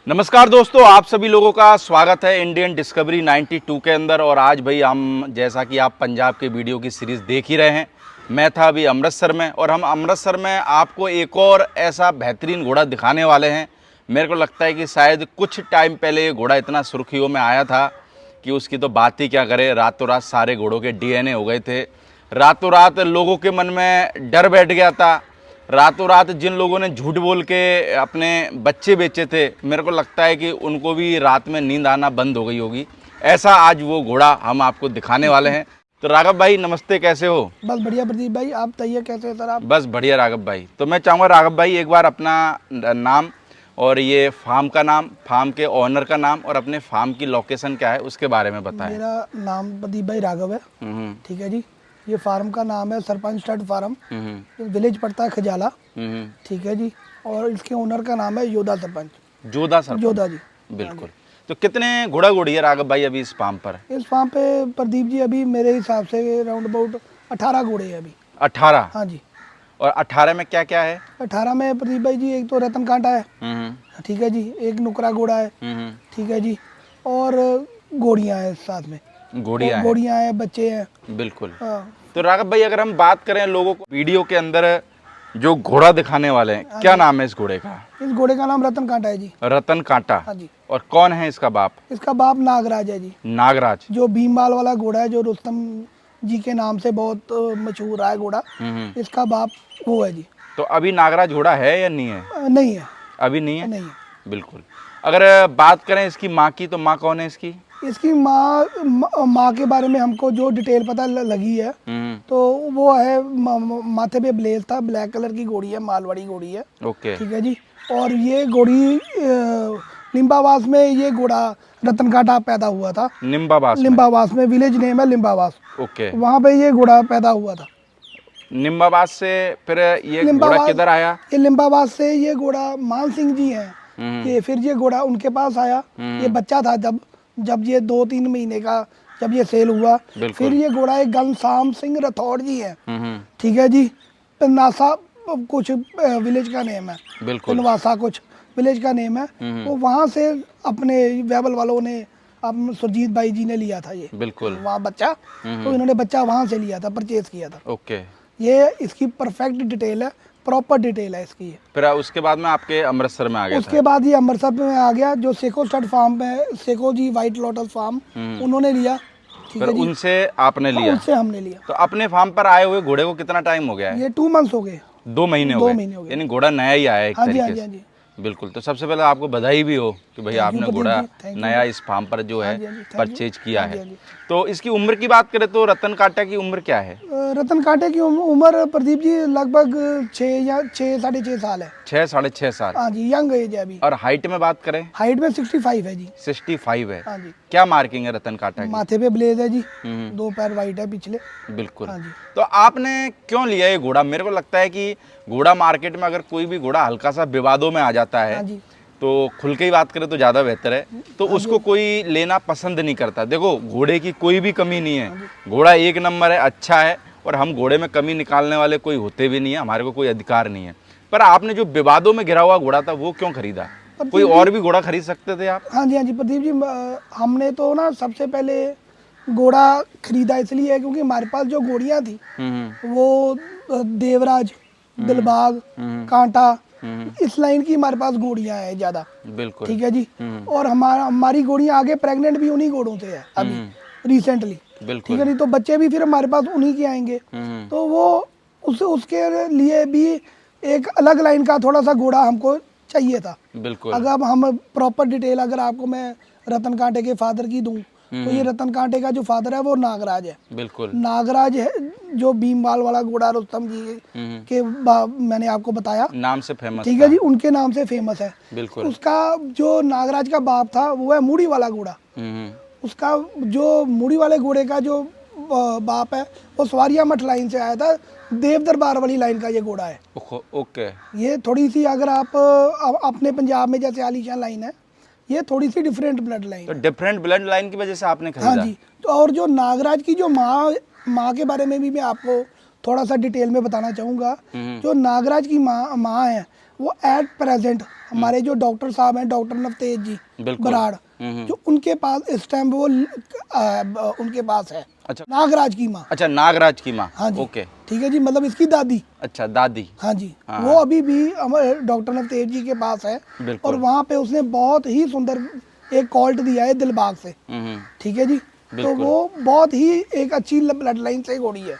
नमस्कार दोस्तों, आप सभी लोगों का स्वागत है इंडियन डिस्कवरी 92 के अंदर। और आज भाई हम, जैसा कि आप पंजाब के वीडियो की सीरीज़ देख ही रहे हैं, मैं था अभी अमृतसर में और हम अमृतसर में आपको एक और ऐसा बेहतरीन घोड़ा दिखाने वाले हैं। मेरे को लगता है कि शायद कुछ टाइम पहले ये घोड़ा इतना सुर्खियों में आया था कि उसकी तो बात ही क्या करें। रातों रात सारे घोड़ों के DNA हो गए थे, रातों रात लोगों के मन में डर बैठ गया था। रातों रात जिन लोगों ने झूठ बोल के अपने बच्चे बेचे थे, मेरे को लगता है कि उनको भी रात में नींद आना बंद हो गई होगी। ऐसा आज वो घोड़ा हम आपको दिखाने वाले हैं। तो राघव भाई नमस्ते, कैसे हो? बस बढ़िया प्रदीप भाई, आप बताइए कैसे हैं सर आप? बस बढ़िया राघव भाई। तो मैं चाहूँगा राघव भाई एक बार अपना नाम और ये फार्म का नाम, फार्म के ओनर का नाम और अपने फार्म की लोकेशन क्या है उसके बारे में बताएं। मेरा नाम प्रदीप भाई राघव है। ठीक है जी। ये फार्म का नाम है सरपंच स्टड फार्म, विलेज पड़ता है खजाला। ठीक है जी। और इसके ओनर का नाम है योदा सरपंच। जोधा सर? योदा जी, बिल्कुल। तो कितने घोड़ा घोड़ी है राघव भाई अभी इस फार्म पर? इस फार्म पे प्रदीप जी अभी मेरे हिसाब से राउंड अबाउट 18 घोड़े हैं अभी। 18? हाँ जी। और 18 में क्या क्या है? 18 में प्रदीप भाई जी एक तो रतन कांटा है, ठीक है जी, एक नुकरा घोड़ा है, ठीक है जी, और घोड़ियाँ हैं साथ में, घोड़ियाँ हैं, बच्चे हैं। बिल्कुल। हाँ। तो राघव भाई अगर हम बात करें लोगों को वीडियो के अंदर जो घोड़ा दिखाने वाले हैं, क्या नाम है इस घोड़े का? इस घोड़े का नाम रतन कांटा है जी। रतन कांटा? हाँ जी। और कौन है इसका बाप? इसका बाप नागराज है जी। नागराज? जो भीमबाल वाला घोड़ा है, जो रुस्तम जी के नाम से बहुत मशहूर रहा है घोड़ा, इसका बाप वो है जी। तो अभी नागराज घोड़ा है या नहीं है? नहीं है, अभी नहीं है? नहीं है। बिल्कुल। अगर बात करें इसकी माँ की, तो माँ कौन है इसकी? इसकी माँ के बारे में हमको जो डिटेल पता लगी है, तो वो है माथे पे ब्लेज था, ब्लैक कलर की घोड़ी है, मालवाड़ी घोड़ी है। ओके। ठीक है जी। और ये घोड़ी लिम्बावास में ये घोड़ा रतन कांटा पैदा हुआ था। लिम्बावास में विलेज नेम है लिम्बावास। ओके। वहाँ पे ये घोड़ा पैदा हुआ था। निम्बावास से फिर ये घोड़ा किधर आया? ये लिम्बावास से ये घोड़ा मान सिंह जी हैं, ये फिर ये घोड़ा उनके पास आया। ये बच्चा था जब ये 2-3 महीने का, जब ये सेल हुआ, फिर ये घोड़ा एक घनश्याम सिंह राठौड़ जी है, ठीक है जी, नासा कुछ विलेज का नेम है, नवासा कुछ विलेज का नेम है। तो वहाँ से अपने वेबल वालों ने, अब सुरजीत भाई जी ने लिया था ये, बिल्कुल, वहाँ बच्चा, तो इन्होंने बच्चा वहाँ से लिया था, परचेज किया था। ओके। ये इसकी परफेक्ट डिटेल है, प्रॉपर डिटेल है इसकी। फिर उसके बाद में आपके अमृतसर में आ गया? उसके बाद ये अमृतसर में आ गया, जो सेको स्टड फार्म में, सेको जी व्हाइट लोटस फार्म, उन्होंने लिया। ठीक है जी। उनसे आपने लिया? उनसे हमने लिया। तो अपने फार्म पर आए हुए घोड़े को कितना टाइम हो गया है? ये 2 मंथ्स हो गए। 2 महीने हो गए। यानी घोड़ा नया ही आया है एक तरीके से। हाँ जी। बिल्कुल। तो सबसे पहले आपको बधाई भी हो कि भाई आपने घोड़ा नया इस फार्म पर जो है परचेज किया है। तो इसकी उम्र की बात करें तो रतन कांटा की उम्र क्या है? रतन कांटे की उम्र प्रदीप जी लगभग 6 या 6-6.5 साल है। 6-6.5 साल? हाँ जी, यंग एज है अभी। और हाइट में बात करें? हाइट में 65 है जी। 65 है? हाँ जी। क्या मार्किंग है रतन कांटा की? माथे पे ब्लेज है जी, 2 पैर वाइट है पिछले। बिल्कुल। हाँ जी। तो आपने क्यों लिया ये घोड़ा? मेरे को लगता है कि घोड़ा मार्केट में अगर कोई भी घोड़ा हल्का सा विवादों में आ जाता है, तो खुल के ही बात करें तो ज़्यादा बेहतर है। तो उसको कोई लेना पसंद नहीं करता। देखो, घोड़े की कोई भी कमी नहीं है, घोड़ा एक नंबर है, अच्छा है, और हम घोड़े में कमी निकालने वाले कोई होते भी नहीं है, हमारे को कोई अधिकार नहीं है। पर आपने जो विवादों में घिरा हुआ घोड़ा था वो क्यों खरीदा? कोई और भी घोड़ा खरीद सकते थे आप। हाँ जी प्रदीप जी, हमने तो ना सबसे पहले घोड़ा खरीदा इसलिए है क्योंकि हमारे पास जो घोड़ियाँ थी वो देवराज, दिलबाग, कांटा, इस लाइन की हमारे पास घोड़ियाँ हैं ज्यादा। बिल्कुल। ठीक है जी। और हमारी घोड़ियाँ आगे प्रेग्नेंट भी उन्हीं घोड़ों से है अभी रिसेंटली। ठीक है जी। तो बच्चे भी फिर हमारे पास उन्हीं के आएंगे, तो वो उसके लिए भी एक अलग लाइन का थोड़ा सा घोड़ा हमको चाहिए था। बिल्कुल। अगर हम प्रॉपर डिटेल अगर आपको मैं रतन कांटे के फादर की दूं, तो ये रतन कांटे का जो फादर है वो नागराज है। बिल्कुल। नागराज है जो भीमबाल वाला घोड़ा रुस्तम जी के मैंने आपको बताया नाम से फेमस। ठीक है जी, उनके नाम से फेमस है। बिल्कुल। उसका जो नागराज का बाप था वो है मूड़ी वाला घोड़ा। उसका जो मूड़ी वाले घोड़े का जो बाप है वो सवारिया मठ लाइन से आया था, देव दरबार वाली लाइन का ये घोड़ा है। ओके। ये थोड़ी सी अगर आप अपने पंजाब में जैसे आलीशान लाइन है, ये थोड़ी सी डिफरेंट ब्लड लाइन। तो डिफरेंट ब्लड लाइन की वजह से आपने खरीदा? हाँ जी। तो और जो नागराज की जो माँ के बारे में भी मैं आपको थोड़ा सा डिटेल में बताना चाहूँगा। जो नागराज की माँ है वो एट प्रेजेंट हमारे जो डॉक्टर साहब हैं, डॉक्टर नवतेज जी बिल्कुल। बराड़, जो उनके पास इस टाइम वो उनके पास है अच्छा नागराज की माँ। अच्छा, नागराज की माँ। हाँ जी, ओके। ठीक है जी, मतलब इसकी दादी। अच्छा, दादी। हाँ जी, हाँ, वो अभी भी हमारे डॉक्टर नवतेज जी के पास है। बिल्कुल। और वहाँ पे उसने बहुत ही सुंदर एक कॉल्ट दिया है दिलबाग से, ठीक है जी। तो बिल्कुल। वो बहुत ही एक अच्छी ब्लड लाइन से घोड़ी है।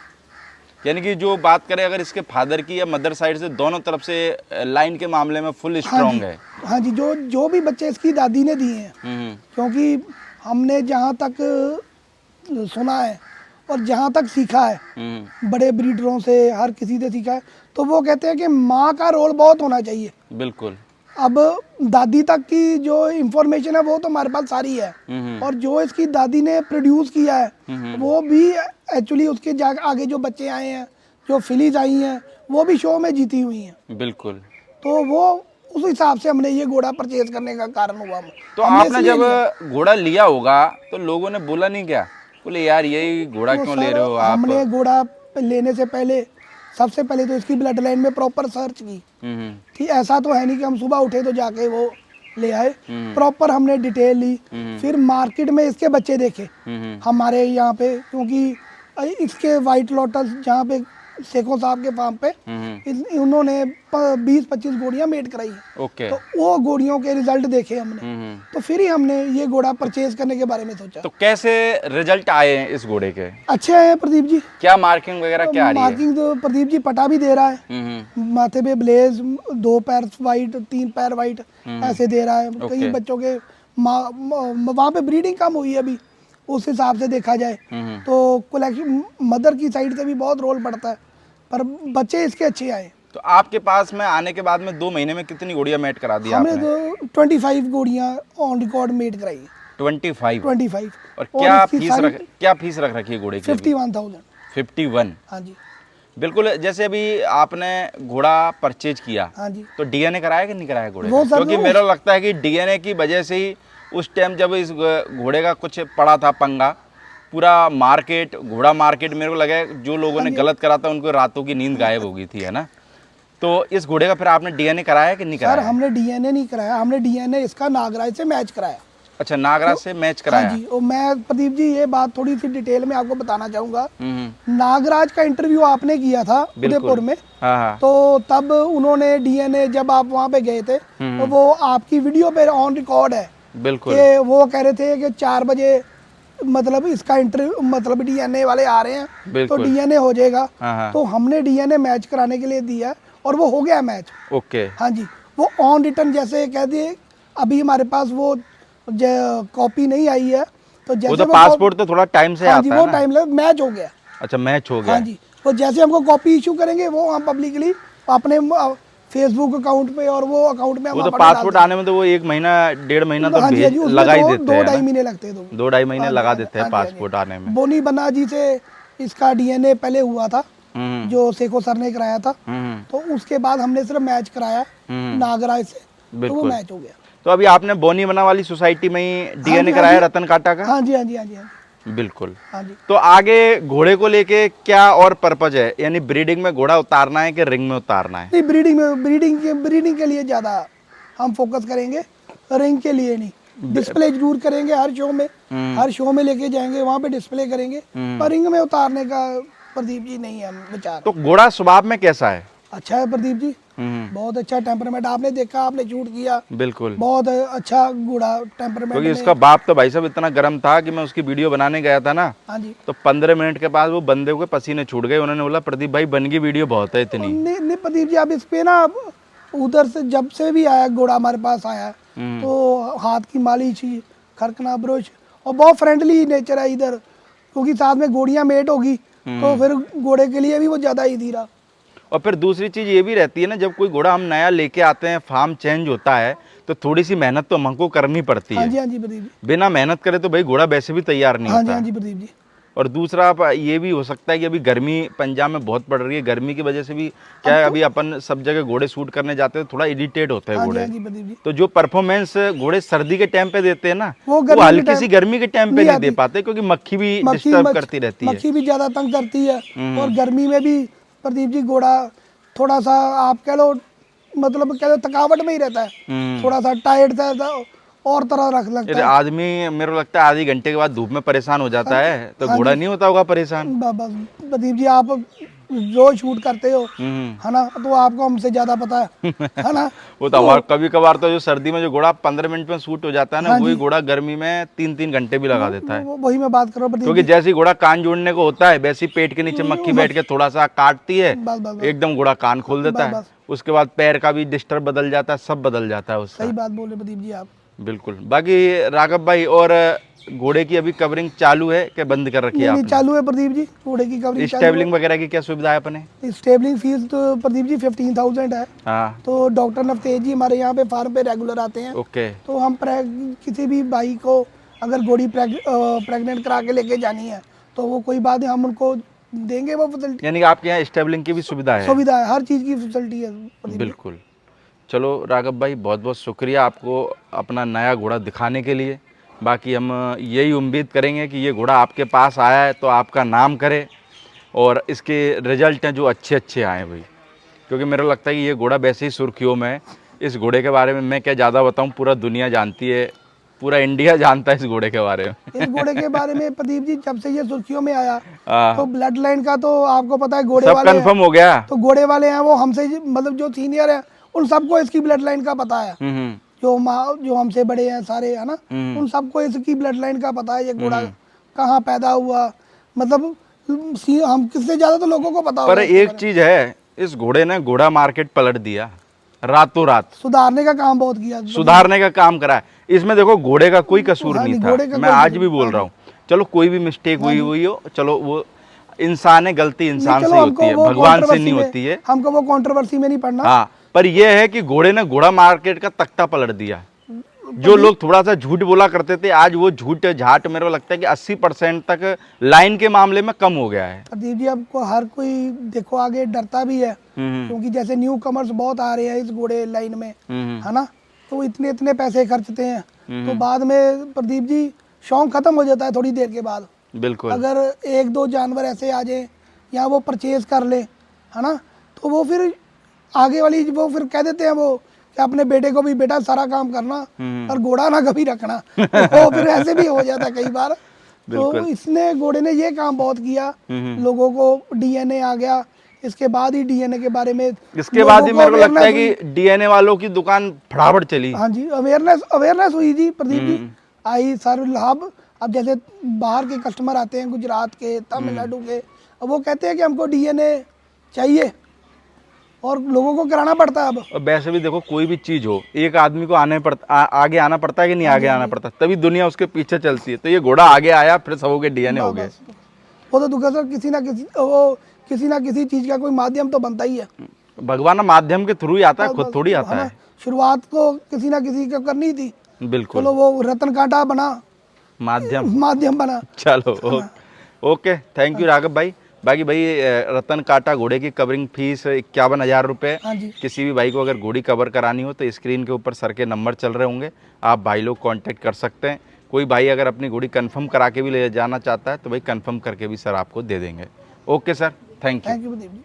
यानी कि जो बात करें अगर इसके फादर की या मदर साइड से, दोनों तरफ से लाइन के मामले में फुल हाँ जी, स्ट्रांग है। हाँ जी, जो जो भी बच्चे इसकी दादी ने दिए हैं, क्योंकि हमने जहाँ तक सुना है और जहाँ तक सीखा है बड़े ब्रीडरों से, हर किसी से सीखा है, तो वो कहते हैं कि माँ का रोल बहुत होना चाहिए। बिल्कुल। अब दादी तक की जो इंफॉर्मेशन है वो तो हमारे पास सारी है, और जो इसकी दादी ने प्रोड्यूस किया है वो भी एक्चुअली उसके आगे जो बच्चे आए हैं, जो फिलीज आई हैं, वो भी शो में जीती हुई हैं। बिल्कुल। तो वो उस हिसाब से हमने ये घोड़ा परचेज करने का कारण हुआ। तो हमने आपने इसलिए जब लिया। घोड़ा लिया होगा तो लोगों ने बोला नहीं क्या, बोले यार यही घोड़ा तो क्यों ले सर, रहे हो आप? हमने घोड़ा लेने से पहले सबसे पहले तो इसकी ब्लड लाइन में प्रॉपर सर्च की कि ऐसा तो है नहीं कि हम सुबह उठे तो जाके वो ले आए। प्रॉपर हमने डिटेल ली, फिर मार्केट में इसके बच्चे देखे हमारे यहाँ पे, क्योंकि इसके वाइट लोटस जहाँ पे शेखों साहब के फार्म पे उन्होंने 20-25 घोड़ियाँ मेट कराई हैं। ओके। तो वो घोड़ियों के रिजल्ट देखे हमने, तो फिर ही हमने ये घोड़ा परचेज करने के बारे में सोचा। तो कैसे रिजल्ट आए हैं इस घोड़े के? अच्छे हैं प्रदीप जी। क्या मार्किंग वगैरह क्या आ रही है? मार्किंग तो प्रदीप जी पटा भी दे रहा है, माथे पे ब्लेज, 2 पैर वाइट, 3 पैर वाइट, ऐसे दे रहा है। कई बच्चों के वहाँ पे ब्रीडिंग कम हुई है अभी, उस हिसाब से देखा जाए तो कलेक्शन मदर की साइड से भी बहुत रोल पड़ता है, पर बच्चे इसके अच्छे आए। तो आपके पास में आने के बाद में 2 महीने में कितनी घोड़ियां मेट करा दी हमने आपने? तो 25 घोड़ियाँ ऑन रिकॉर्ड मेट कराई। 25। 25। और क्या फीस रख रखी है घोड़े की? 51,000। 51। हाँ जी। बिल्कुल। जैसे अभी आपने घोड़ा परचेज किया, हाँ जी। तो डीएनए कराया कि नहीं कराया घोड़े वो का? सर क्योंकि वो- मेरा लगता है कि डीएनए की वजह से ही उस टाइम जब इस घोड़े का कुछ पड़ा था पंगा, पूरा मार्केट, घोड़ा मार्केट, मेरे को लगा है जो लोगों ने गलत करा था उनको रातों की नींद गायब हो गई थी, है ना? तो इस घोड़े का फिर आपने डीएनए कराया कि नहीं सर कराया? हमने डीएनए नहीं कराया, हमने डीएनए इसका नागराज से मैच कराया। अच्छा, नागराज से मैच कराया। हाँ जी। और मैं प्रदीप जी ये बात थोड़ी सी डिटेल में आपको बताना चाहूँगा। नागराज का इंटरव्यू आपने किया था उदयपुर में, हाँ। तो तब उन्होंने डीएनए, जब आप वहाँ पे गए थे तो वो आपकी वीडियो पे ऑन रिकॉर्ड है बिल्कुल। कि वो कह रहे थे कि 4 बजे मतलब इसका इंटरव्यू, मतलब डीएनए वाले आ रहे हैं तो बिल्कुल। डीएनए हो जाएगा। हाँ। तो हमने डीएनए मैच कराने के लिए दिया और वो हो गया मैच। ओके। हाँ जी, वो ऑन रिटर्न जैसे कह दिए, अभी हमारे पास वो कॉपी नहीं आई है, तो जैसे वो तो पासपोर्ट तो थोड़ा टाइम से हाँ जी, आता वो है ना? टाइम लग मैच हो गया। अच्छा, मैच हो गया। हाँ जी, वो जैसे हमको कॉपी इशू करेंगे वो हम पब्लिकली अपने फेसबुक अकाउंट पे और वो अकाउंट में हम वो तो अपना डाल पासपोर्ट देंगे। आने में तो वो 1 महीना 1.5 महीना तो हाँ जी, हाँ जी, उसमें लगा ही देते हैं 2-2.5 ना? महीने लगते हैं। 2-2.5 महीने हाँ जी, लगा हाँ जी, देते हैं हाँ जी, हाँ जी। पासपोर्ट आने में। बोनी बन्ना जी से इसका डीएनए पहले हुआ था, जो सेको सर ने कराया था, तो उसके बाद हमने सिर्फ मैच कराया नागराज से, तो वो बिल्कुल। मैच हो गया। तो अभी आपने बोनी बना वाली सोसाइटी में ही डीएनए हाँ कराया जी। रतन काटा का? हाँ जी, हाँ जी, हाँ जी, हाँ जी, बिल्कुल। हाँ जी। तो आगे घोड़े को लेके क्या और पर्पज है, यानी ब्रीडिंग में घोड़ा उतारना है कि रिंग में उतारना है? नहीं, ब्रीडिंग के लिए ज़्यादा हम फोकस करेंगे, रिंग के लिए नहीं। डिस्प्ले जरूर करेंगे हर शो में, हर शो में लेके जाएंगे, वहाँ पे डिस्प्ले करेंगे, पर रिंग में उतारने का प्रदीप जी नहीं है विचार। तो घोड़ा स्वभाव में कैसा है? अच्छा है प्रदीप जी, बहुत अच्छा टेम्परामेंट, आपने देखा, आपने शूट किया, बिल्कुल। बहुत अच्छा घोड़ा टेम्परामेंट क्योंकि में। इसका बाप तो भाई साहब इतना गर्म था कि मैं उसकी वीडियो बनाने गया था ना, हाँ जी। तो 15 मिनट के बाद वो बंदे के पसीने छूट गए। उन्होंने बोला प्रदीप भाई बन की वीडियो बहुत है इतनी। नहीं प्रदीप जी, आप इस पे ना, उधर से जब से भी आया घोड़ा हमारे पास आया, तो हाथ की मालिश, खरकना ब्रश, और बहुत फ्रेंडली नेचर है इधर, क्योंकि साथ में घोड़ियाँ मेट होगी तो फिर घोड़े के लिए भी वो ज़्यादा ही धीरा। और फिर दूसरी चीज़ ये भी रहती है ना, जब कोई घोड़ा हम नया लेके आते हैं, फार्म चेंज होता है, तो थोड़ी सी मेहनत तो हमको करनी पड़ती हाँ है। जी, हाँ जी प्रदीप जी। बिना मेहनत करे तो भाई घोड़ा वैसे भी तैयार नहीं हाँ जी, होता। हाँ जी प्रदीप जी। और दूसरा ये भी हो सकता है कि अभी गर्मी पंजाब में बहुत पड़ रही है, गर्मी की वजह से भी क्या है, अभी अपन सब जगह घोड़े शूट करने जाते हैं, थोड़ा इरिटेट होते हैं हाँ जी, घोड़े। हाँ जी प्रदीप जी। तो जो परफॉर्मेंस घोड़े सर्दी के टाइम पे देते हैं ना, वो वो हल्की सी गर्मी के टाइम पे नहीं दे पाते, क्योंकि मक्खी भी डिस्टर्ब करती रहती है। मक्खी भी ज़्यादा तंग करती है, और गर्मी में भी प्रदीप जी घोड़ा थोड़ा सा आप कह लो मतलब क्या थकावट में ही रहता है, थोड़ा सा टायर्ड सा और तरह रख लगता अरे है। आदमी मेरे को लगता है आधी घंटे के बाद धूप में परेशान हो जाता है, तो घोड़ा नहीं होता होगा परेशान। बस प्रदीप जी, आप रोज शूट करते हो है ना, तो आपको हमसे ज्यादा पता है ना। वो तो हमारा कभी कभार तो जो सर्दी में जो घोड़ा 15 मिनट में शूट हो जाता है ना, हाँ वही जी, घोड़ा गर्मी में 3-3 घंटे भी लगा देता है। वही मैं बात कर रहा हूँ प्रदीप क्योंकि जी। जैसे ही घोड़ा कान जोड़ने को होता है, वैसे ही पेट के नीचे मक्खी बैठ के थोड़ा सा काटती है, बस बस बस एकदम घोड़ा कान खोल देता बस है। बस उसके बाद पैर का भी डिस्टर्ब बदल जाता है, सब बदल जाता है उसका। सही बात बोले प्रदीप जी आप। बिल्कुल। बाकी राघव भाई, और घोड़े की अभी कवरिंग चालू है कि बंद कर रखी है नहीं आपने? चालू है प्रदीप जी, घोड़े की कवरिंग चालू है। स्टेबलिंग वगैरह की क्या सुविधा है अपने? स्टेबलिंग फीस तो प्रदीप जी 15,000 है। हाँ। तो डॉक्टर नवतेज जी हमारे यहाँ पे फार्म पे रेगुलर आते हैं। ओके। तो हम किसी भी भाई को अगर घोड़ी प्रेग्नेंट करा के लेके जानी है तो वो कोई बात नहीं, हम उनको देंगे वो फैसिलिटी। यानी कि आपके यहाँ स्टेबलिंग की भी सुविधा है? सुविधा है, हर चीज़ की फैसिलिटी है प्रदीप जी। बिल्कुल। चलो राघव भाई, बहुत बहुत शुक्रिया आपको अपना नया घोड़ा दिखाने के लिए। बाकी हम यही उम्मीद करेंगे कि ये घोड़ा आपके पास आया है तो आपका नाम करे और इसके रिजल्ट हैं जो अच्छे अच्छे आए भाई। क्योंकि मेरे को लगता है कि ये घोड़ा वैसे ही सुर्खियों में है। इस घोड़े के बारे में मैं क्या ज़्यादा बताऊँ, पूरा दुनिया जानती है, पूरा इंडिया जानता है इस घोड़े के बारे में। इस घोड़े के बारे में प्रदीप जी जब से ये सुर्खियों में आया हाँ। तो ब्लड लाइन का तो आपको पता है, घोड़े सब वाले हैं। कंफर्म हो गया। तो घोड़े वाले हैं वो हमसे मतलब जो सीनियर है उन सबको इसकी ब्लड लाइन का पता है। हम्म। जो हमसे बड़े हैं सारे है ना, उन सबको इसकी ब्लड लाइन का पता है ये घोड़ा कहाँ पैदा हुआ, मतलब हम किससे ज्यादा तो लोगों को पता पर होगा इसके एक बारे में। चीज है, इस घोड़े ने घोड़ा मार्केट पलट दिया रातों रात। सुधारने का काम बहुत किया। सुधारने का काम करा है। इसमें देखो घोड़े का कोई कसूर हाँ नहीं नहीं, था, घोड़े का मैं कोई आज कसूर- भी बोल हाँ रहा जी। हूँ। चलो कोई भी मिस्टेक हुई हो, चलो वो इंसान है, गलती नहीं इंसान से चलो ही होती है, भगवान से नहीं होती है। हमको वो कंट्रोवर्सी में नहीं पड़ना। हाँ, पर यह है कि घोड़े ने घोड़ा मार्केट का तख्ता पलट दिया। जो लोग थोड़ा सा झूठ बोला करते थे, आज वो झूठ झाट मेरे को लगता है कि 80% तक लाइन के मामले में कम हो गया है। प्रदीप जी आपको हर कोई देखो आगे डरता भी है, हम्म। क्योंकि जैसे न्यू कमर्स बहुत आ रहे हैं इस घोड़े लाइन में हम्म। है ना, तो वो इतने इतने पैसे खर्चते हैं, तो बाद में प्रदीप जी शौक खत्म हो जाता है थोड़ी देर के बाद। बिल्कुल। अगर एक दो जानवर ऐसे आ जाए या वो परचेज कर ले है ना, तो वो फिर आगे वाली वो फिर कह देते हैं वो कि अपने बेटे को भी बेटा सारा काम करना पर घोड़ा ना कभी रखना। तो वो फिर ऐसे भी हो जाता है कई बार। तो इसने घोड़े ने ये काम बहुत किया, लोगों को डीएनए आ गया, इसके बाद ही डीएनए के बारे में इसके बाद ही मेरे को लगता है कि डीएनए वालों की दुकान फटाफट चली। हाँ जी, अवेयरनेस हुई जी प्रदीप जी, आई सारे लाभ। अब जैसे बाहर के कस्टमर आते हैं गुजरात के, तमिलनाडु के, अब वो कहते हैं कि हमको डीएनए चाहिए और लोगों को कराना पड़ता है अब। और वैसे भी देखो, कोई भी चीज हो, एक आदमी को आगे आना पड़ता है कि नहीं आगे आना पड़ता, तभी दुनिया उसके पीछे चलती है। तो ये घोड़ा आगे आया, फिर सबों के डीएनए हो गए। बस, वो तो दुख सर किसी ना किसी चीज का कोई माध्यम तो बनता ही है। भगवान माध्यम के थ्रू ही आता है, खुद थोड़ी आता है। शुरुआत को किसी ना किसी को करनी थी, बिल्कुल। चलो वो रतन कांटा बना, माध्यम बना। चलो ओके, थैंक यू राघव भाई। बाकी भाई रतन कांटा घोड़े की कवरिंग फीस 51,000 रुपये। हाँ जी। किसी भी भाई को अगर घोड़ी कवर करानी हो तो स्क्रीन के ऊपर सर के नंबर चल रहे होंगे, आप भाई लोग कांटेक्ट कर सकते हैं। कोई भाई अगर अपनी घोड़ी कंफर्म करा के भी ले जाना चाहता है तो भाई कंफर्म करके भी सर आपको दे देंगे। Okay sir, thank you. Thank you Pradeep ji.